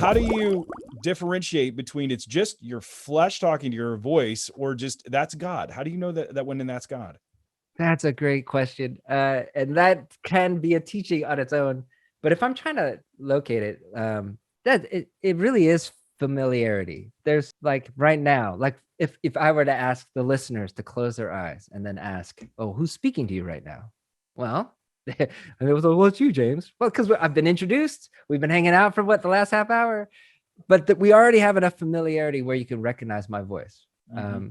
how do you differentiate between it's just your flesh talking to your voice or just that's God? How do you know that when that's God? That's a great question. And that can be a teaching on its own. But if I'm trying to locate it, it really is familiarity. There's like right now, like if I were to ask the listeners to close their eyes and then ask, oh, who's speaking to you right now? Well, and it was like, well, it's you, James. Well, because I've been introduced. We've been hanging out for the last half hour, but we already have enough familiarity where you can recognize my voice. Mm-hmm.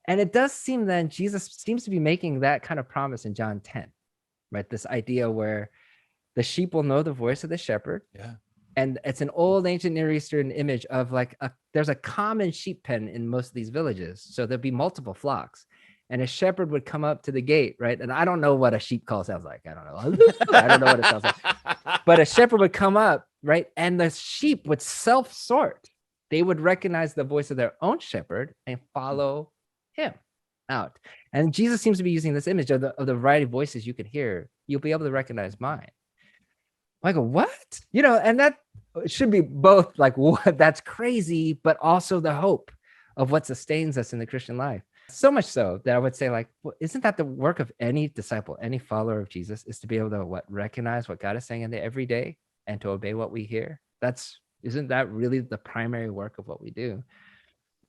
And it does seem then Jesus seems to be making that kind of promise in John 10, right? This idea where the sheep will know the voice of the shepherd. Yeah. And it's an old ancient Near Eastern image of like there's a common sheep pen in most of these villages. So there'll be multiple flocks. And a shepherd would come up to the gate, right? And I don't know what a sheep call sounds like. I don't know. I don't know what it sounds like. But a shepherd would come up, right? And the sheep would self-sort. They would recognize the voice of their own shepherd and follow him out. And Jesus seems to be using this image of the variety of voices you can hear. You'll be able to recognize mine. I go, what? And that should be both like, what? That's crazy, but also the hope of what sustains us in the Christian life. So much so that I would say, like, well, isn't that the work of any disciple, any follower of Jesus, is to be able to recognize what God is saying in the everyday and to obey what we hear? Isn't that really the primary work of what we do?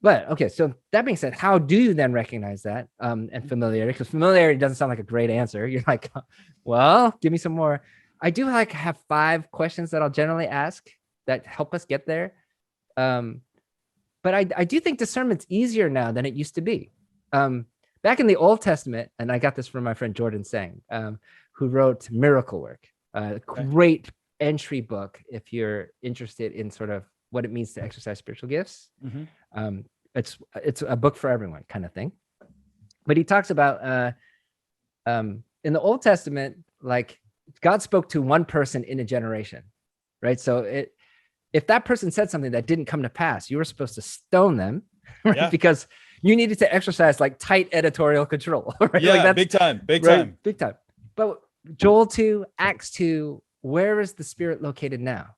But okay, so that being said, how do you then recognize that and familiarity? Because familiarity doesn't sound like a great answer. You're like, well, give me some more. I do have 5 questions that I'll generally ask that help us get there. But I do think discernment's easier now than it used to be. Back in the Old Testament, and I got this from my friend Jordan Sang, who wrote Miracle Work, a great entry book if you're interested in sort of what it means to exercise spiritual gifts. Mm-hmm. It's a book for everyone kind of thing. But he talks about in the Old Testament, like God spoke to one person in a generation, right? So if that person said something that didn't come to pass, you were supposed to stone them, right? Yeah. Because you needed to exercise like tight editorial control, right? Yeah, like that's, big time. Big time. But Joel 2, Acts 2, where is the Spirit located now?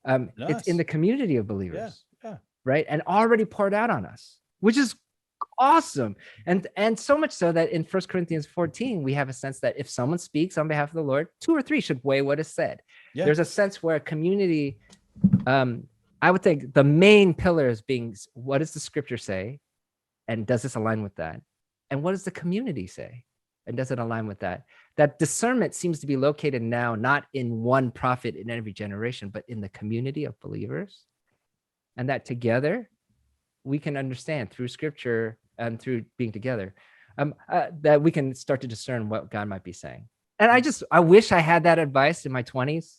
Nice. It's in the community of believers, right? And already poured out on us, which is awesome. And so much so that in 1 Corinthians 14, we have a sense that if someone speaks on behalf of the Lord, 2 or 3 should weigh what is said. Yeah. There's a sense where a community, I would think the main pillars being, what does the scripture say? And does this align with that? And what does the community say? And does it align with that? That discernment seems to be located now, not in one prophet in every generation, but in the community of believers. And that together, we can understand through scripture and through being together, that we can start to discern what God might be saying. And I wish I had that advice in my 20s.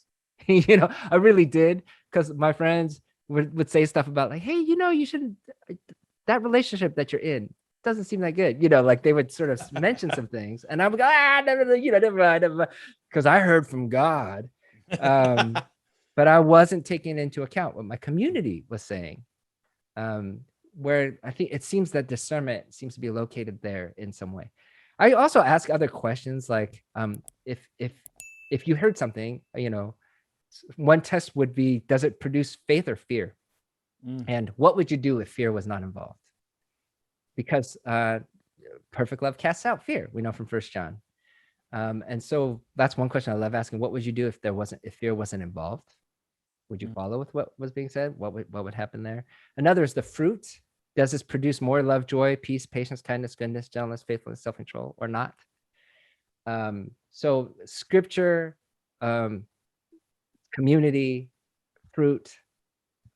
I really did, because my friends would say stuff about like, hey, you shouldn't, that relationship that you're in doesn't seem that good. Like they would sort of mention some things and I would go, never, because I heard from God. But I wasn't taking into account what my community was saying. Where I think it seems that discernment seems to be located there in some way. I also ask other questions like, if you heard something, one test would be, does it produce faith or fear? And what would you do if fear was not involved? Because perfect love casts out fear. We know from 1 John. And so that's one question I love asking. What would you do if fear wasn't involved? Would you follow with what was being said? What would happen there? Another is the fruit. Does this produce more love, joy, peace, patience, kindness, goodness, gentleness, faithfulness, self-control, or not? So scripture, community, fruit,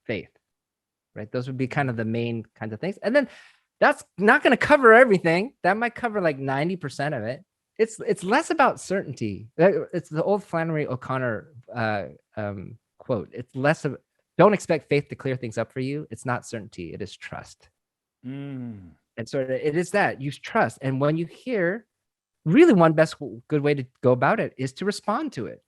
faith, right? Those would be kind of the main kinds of things. And then that's not going to cover everything. That might cover like 90% of it. It's less about certainty. It's the old Flannery O'Connor quote. It's less of, don't expect faith to clear things up for you. It's not certainty. It is trust. And so it is that you trust. And when you hear, really one good way to go about it is to respond to it,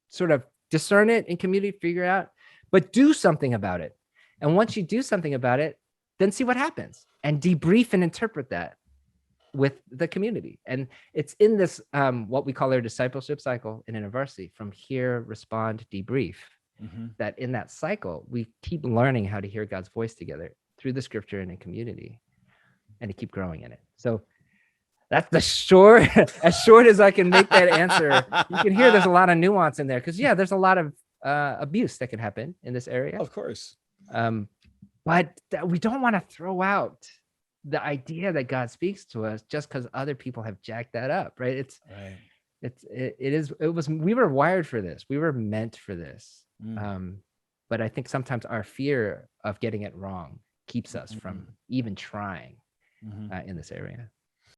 sort of discern it in community, figure it out, but do something about it. And once you do something about it, then see what happens and debrief and interpret that with the community. And it's in this, what we call our discipleship cycle in university, from hear, respond, debrief. that in that cycle, we keep learning how to hear God's voice together through the scripture and in community, and to keep growing in it. So that's the as short as I can make that answer. You can hear there's a lot of nuance in there, because there's a lot of abuse that can happen in this area. Of course. But we don't want to throw out the idea that God speaks to us just because other people have jacked that up, right? We were wired for this. We were meant for this. But I think sometimes our fear of getting it wrong keeps us from even trying in this area.